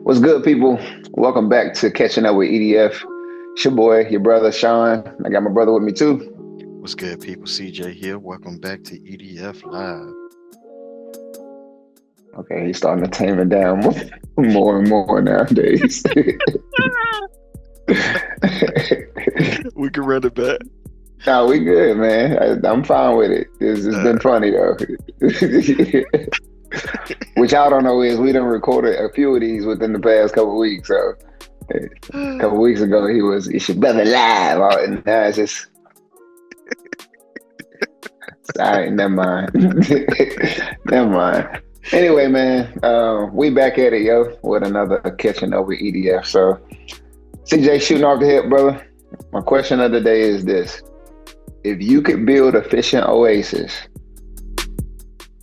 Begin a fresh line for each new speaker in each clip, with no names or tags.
What's good, people? Welcome back to Catching Up with EDF. It's your boy, your brother, Sean. I got my brother with me, too.
What's good, people? CJ here. Welcome back to EDF Live.
Okay, he's starting to tame it down more and more nowadays.
We can run it back.
Nah, we good, man. I'm fine with it. It's been funny, though. Which y'all don't know is we done recorded a few of these within the past couple of weeks. So a couple of weeks ago, it's your brother live. And now it's just... All right, never mind. Never mind. Anyway, man, we back at it, yo, with another Catching Up with EDF. So, CJ, shooting off the hip, brother. My question of the day is this. If you could build a fishing oasis,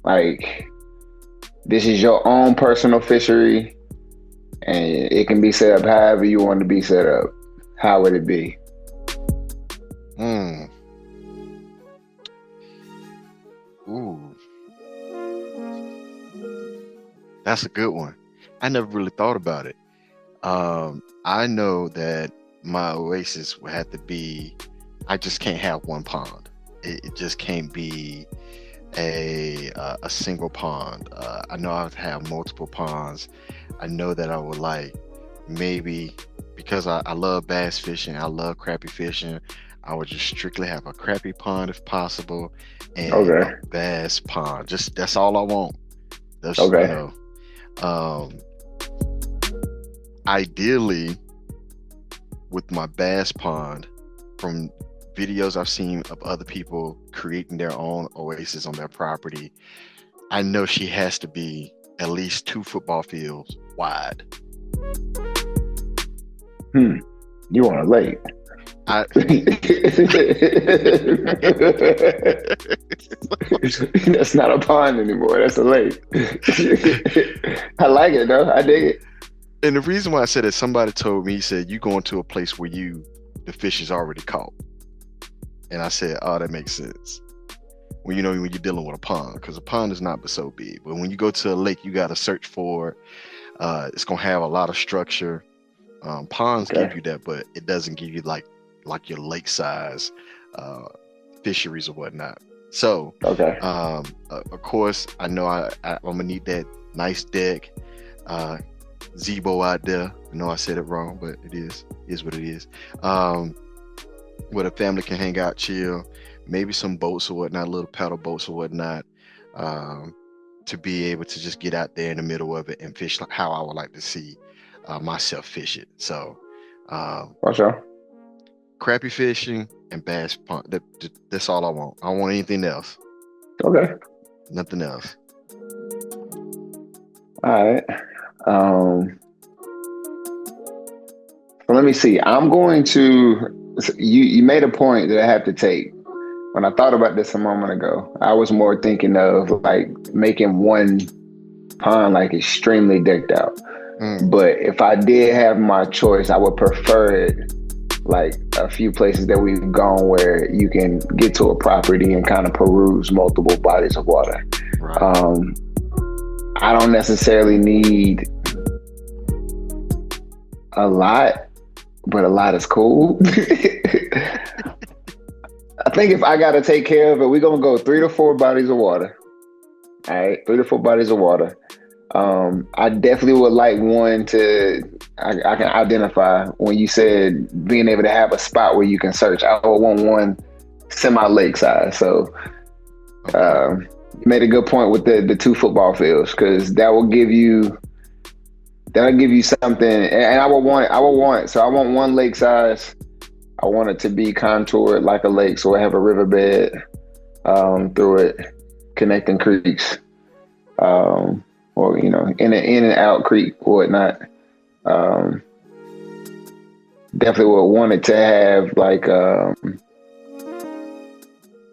like, this is your own personal fishery, and it can be set up however you want to be set up, how would it be?
Ooh. That's a good one. I never really thought about it. I know that my oasis would have to be, I just can't have one pond. It just can't be a single pond. I know I would have multiple ponds. I know that I would like maybe, because I love bass fishing, I love crappie fishing, I would just strictly have a crappie pond if possible and a bass pond. Just that's all I want. That's,
okay.
Ideally, with my bass pond, from videos I've seen of other people creating their own oasis on their property, I know she has to be at least 2 football fields wide.
You want a lake? That's not a pond anymore. That's a lake. I like it though. I dig it.
And the reason why I said it, somebody told me, he said, you going to a place where the fish is already caught. And I said, oh, that makes sense. When you're dealing with a pond, because a pond is not but so big. But when you go to a lake, you got to search for, it's going to have a lot of structure. Ponds give you that, but it doesn't give you like your lake size fisheries or whatnot. So, of course, I know I'm gonna need that nice deck, Zebo out there. I know I said it wrong, but it is what it is. Where the family can hang out, chill, maybe some boats or whatnot, little paddle boats or whatnot, to be able to just get out there in the middle of it and fish like how I would like to see myself fish it. So, crappie fishing and bass pond. That's all I want. I don't want anything else.
Okay.
Nothing else.
All right. So let me see. I'm going to. You made a point that I have to take. When I thought about this a moment ago, I was more thinking of like making one pond like extremely decked out. But if I did have my choice, I would prefer it like a few places that we've gone where you can get to a property and kind of peruse multiple bodies of water.
Right.
I don't necessarily need a lot, but a lot is cool. I think if I got to take care of it, we're going to go 3 to 4 bodies of water. All right, 3 to 4 bodies of water. I definitely would like one I can identify when you said being able to have a spot where you can search. I would want one semi-lake size. So you made a good point with the 2 football fields, because that'll give you something. And I want one lake size. I want it to be contoured like a lake, so I have a riverbed through it, connecting creeks. Or in and out creek or whatnot. Definitely would want it to have like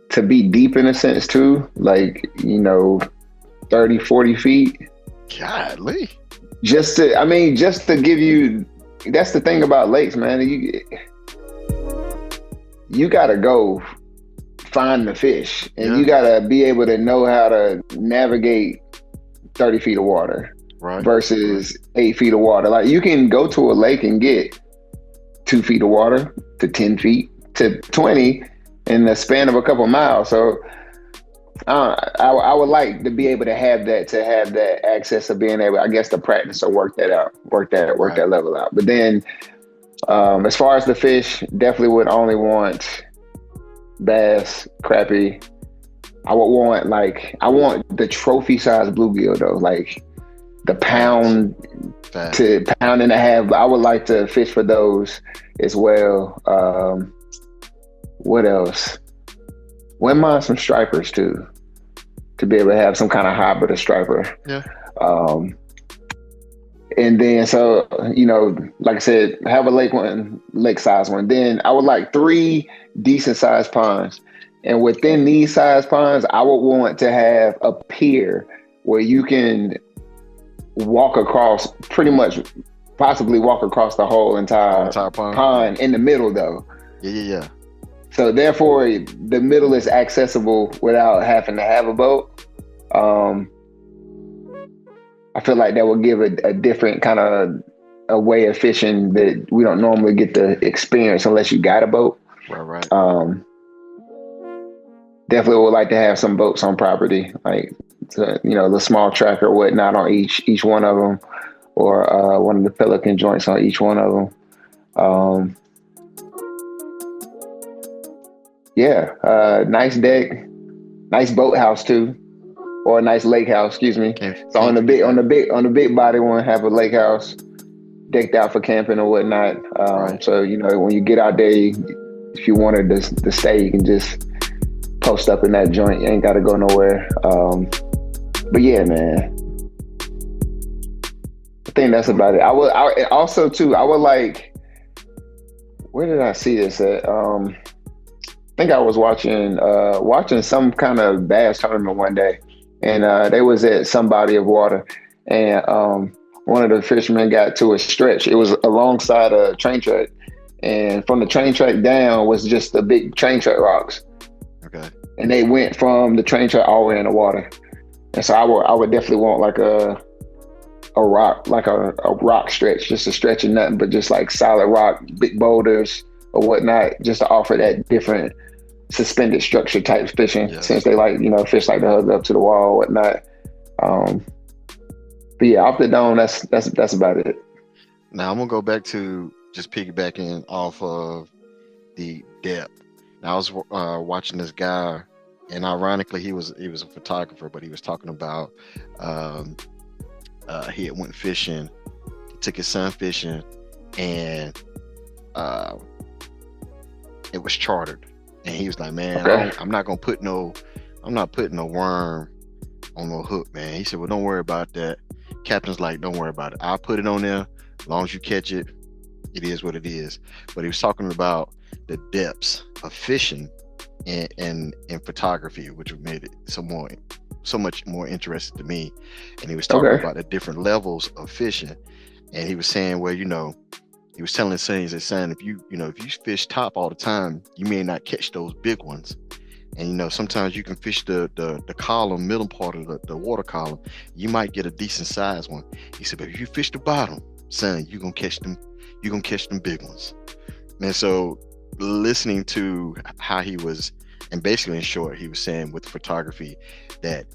to be deep in a sense too, like 30, 40 feet.
Golly.
Just to give you. That's the thing about lakes, man. You gotta go find the fish, and you gotta be able to know how to navigate 30 feet of water.
Right.
versus 8 feet of water. Like you can go to a lake and get 2 feet of water to 10 feet to 20 in the span of a couple miles. So I would like to be able to have that access of being able, I guess, to practice or work that out, work
Right.
that level out. But then, as far as the fish, definitely would only want bass, crappie. I want the trophy size bluegill though, like the
Facts.
pound
Facts.
to pound and a half. I would like to fish for those as well. What else? Wouldn't mind some stripers too, to be able to have some kind of hybrid of striper.
Yeah.
Um, and then so like I said, have a lake size one. Then I would like 3 decent sized ponds, and within these size ponds, I would want to have a pier where you can walk across, pretty much, possibly walk across the whole entire
pond.
pond in the middle though.
Yeah.
So therefore, the middle is accessible without having to have a boat. I feel like that would give a different kind of a way of fishing that we don't normally get to experience unless you got a boat.
Right.
Definitely would like to have some boats on property, like the small tracker or whatnot on each one of them, or one of the Pelican joints on each one of them. Nice deck, nice boathouse too, or a nice lake house. Excuse me. So on the big body one, have a lake house decked out for camping or whatnot.
Right.
So when you get out there, if you wanted to stay, you can just post up in that joint. You ain't got to go nowhere. But yeah, man, I think that's about it. I would like. Where did I see this at? I think I was watching some kind of bass tournament one day, and they was at some body of water, and one of the fishermen got to a stretch. It was alongside a train track, and from the train track down was just the big train track rocks.
Okay.
And they went from the train track all the way in the water, and so I would definitely want like a rock stretch, just a stretch of nothing but just like solid rock, big boulders or whatnot, just to offer that different suspended structure type fishing.
Yes.
Since they like fish like to hug up to the wall or whatnot. But yeah, off the dome, that's about it.
Now I'm gonna go back to just piggybacking off of the depth. Now I was watching this guy, and ironically he was a photographer, but he was talking about he had went fishing, he took his son fishing, and it was chartered, and he was like, man,
Okay.
I'm not putting no worm on no hook, man. He said, well, don't worry about that. Captain's like, don't worry about it. I'll put it on there. As long as you catch it, it is what it is. But he was talking about the depths of fishing and photography, which made it so much more interesting to me. And he was talking about the different levels of fishing. And he was saying, well, he was telling his son, he said, son, if you fish top all the time, you may not catch those big ones. And sometimes you can fish the column, middle part of the water column, you might get a decent sized one. He said, but if you fish the bottom, son, you're gonna catch them big ones. And so listening to how he was, and basically in short, he was saying with photography that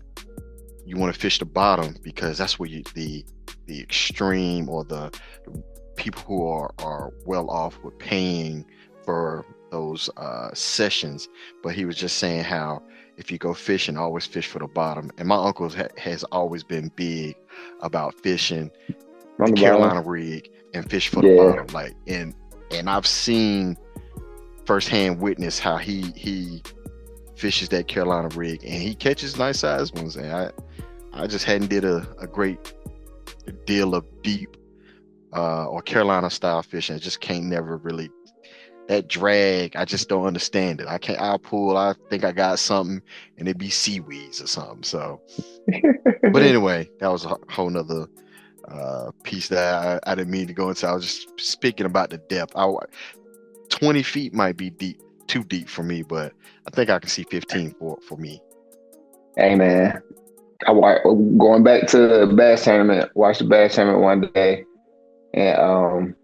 you want to fish the bottom because that's where the extreme, or the people who are well off with paying for those sessions. But he was just saying how if you go fishing, always fish for the bottom. And my uncle has always been big about fishing the Carolina rig and fish for the bottom. Like, and I've seen firsthand witness how he fishes that Carolina rig, and he catches nice sized ones. And I just hadn't did a great deal of deep or Carolina style fishing. I just can't never really, that drag, I just don't understand it. I'll pull, I think I got something, and it'd be seaweeds or something. So, but anyway, that was a whole nother piece that I didn't mean to go into. I was just speaking about the depth. 20 feet might be too deep for me, but I think I can see 15 for me.
Hey man, Going back to the bass tournament. Watched the bass tournament one day, and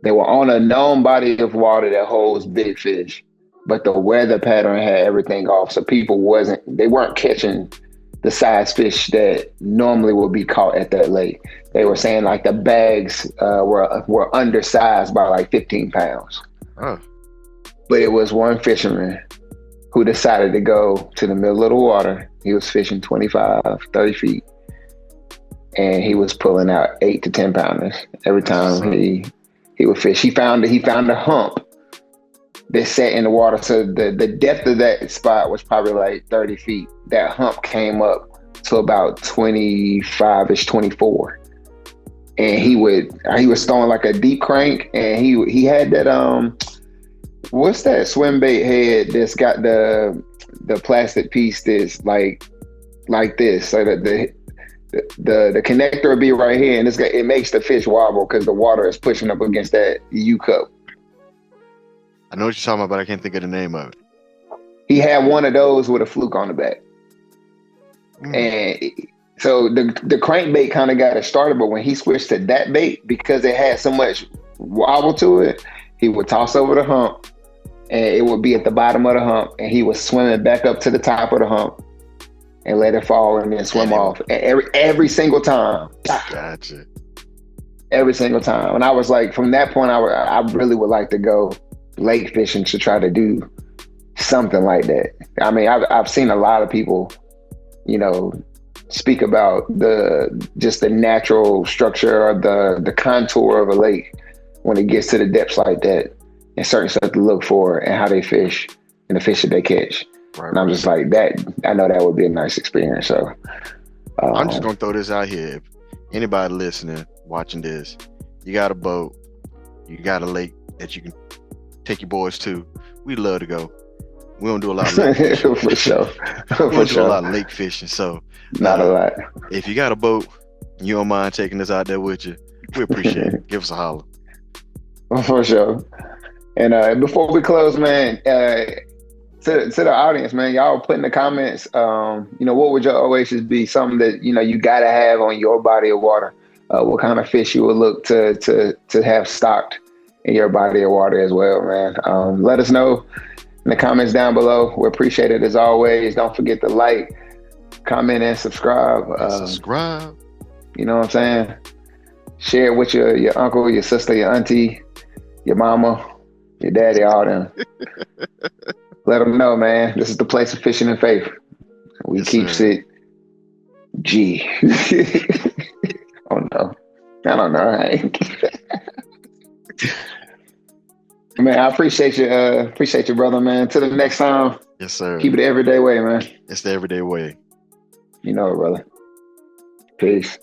they were on a known body of water that holds big fish, but the weather pattern had everything off, so they weren't catching the size fish that normally would be caught at that lake. They were saying like the bags were undersized by like 15 pounds.
Oh.
But it was one fisherman who decided to go to the middle of the water. He was fishing 25, 30 feet. And he was pulling out 8 to 10 pounders every time he would fish. He found a hump that sat in the water. So the depth of that spot was probably like 30 feet. That hump came up to about 25-ish, 24. And he was throwing like a deep crank, and he had that what's that swim bait head that's got the plastic piece that's like this, so that the connector will be right here, and it makes the fish wobble because the water is pushing up against that U cup.
I know what you're talking about, but I can't think of the name of it.
He had one of those with a fluke on the back. And so the crankbait kind of got it started, but when he switched to that bait, because it had so much wobble to it, he would toss over the hump, and it would be at the bottom of the hump, and he was swimming back up to the top of the hump and let it fall and then swim off. And every single time.
Gotcha.
Every single time. And I was like, from that point, I really would like to go lake fishing to try to do something like that. I mean, I've seen a lot of people, speak about just the natural structure or the contour of a lake when it gets to the depths like that, and certain stuff to look for and how they fish and the fish that they catch. Right. And I'm just like, that, I know that would be a nice experience. So
I'm just gonna throw this out here. If anybody listening, watching this, you got a boat, you got a lake that you can take your boys to, we'd love to go. We don't do a lot of lake fishing.
For sure.
We don't do a lot of lake fishing. So
not a lot.
If you got a boat, you don't mind taking us out there with you, we appreciate it. Give us a holler.
For sure. And before we close, man, to the audience, man, y'all put in the comments, what would your Oasis be? Something that, you got to have on your body of water. What kind of fish you would look to have stocked in your body of water as well, man. Let us know in the comments down below. We appreciate it as always. Don't forget to like, comment, and subscribe.
Subscribe.
You know what I'm saying? Share it with your uncle, your sister, your auntie, your mama, your daddy, all them. Let them know, man. This is the place of fishing and faith. We keeps it G. Oh no, I don't know. Man, I appreciate you, brother, man. Till the next time.
Yes, sir.
Keep it the everyday way, man.
It's the everyday way.
You know it, brother. Peace.